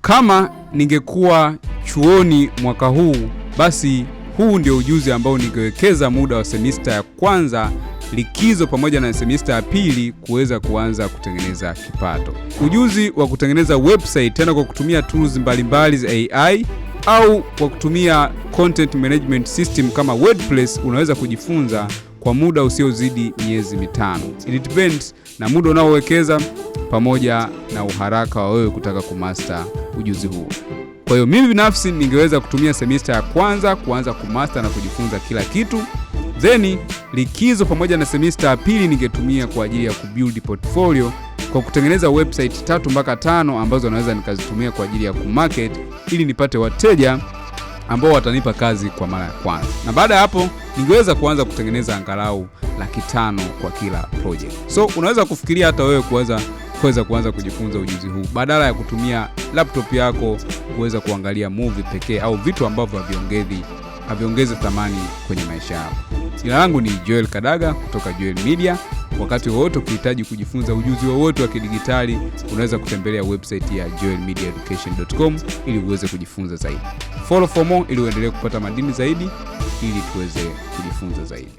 Kama ningekuwa chuoni mwaka huu, basi huu ndio ujuzi ambao ningewekeza muda wa semester ya kwanza likizo pamoja na semester ya pili kuweza kuanza kutengeneza kipato. Ujuzi wa kutengeneza website tena kwa kutumia tools mbalimbali za AI au kwa kutumia content management system kama WordPress unaweza kujifunza kwa muda usiozidi miezi 5. It depends na muda unaowekeza pamoja na uharaka wa wewe kutaka kumaster ujuzi huu. Kwa hiyo mimi binafsi ningeweza kutumia semester ya kwanza kuanza kumaster na kujifunza kila kitu. Then likizo pamoja na semester ya pili ningetumia kwa ajili ya kubuild portfolio kwa kutengeneza website 3 mpaka 5 ambazo naweza nikazitumia kwa ajili ya kumarket ili nipate wateja ambao watanipa kazi kwa mara ya kwanza. Na baada ya hapo ningeweza kuanza kutengeneza angalau 500,000 kwa kila project. So unaweza kufikiria hata wewe kuweza kuanza kujifunza ujuzi huu badala ya kutumia laptop yako kuweza kuangalia movie pekee au vitu ambavyo haviongezi thamani kwenye maisha yako. Jina langu ni Joel Kadaga kutoka Joel Media. Wakati wowote ukihitaji kujifunza ujuzi wowote wa kidigitali, unaweza kutembelea website ya joelmediaeducation.com ili uweze kujifunza zaidi. Follow for more ili uendelee kupata madini zaidi ili tuweze kujifunza zaidi.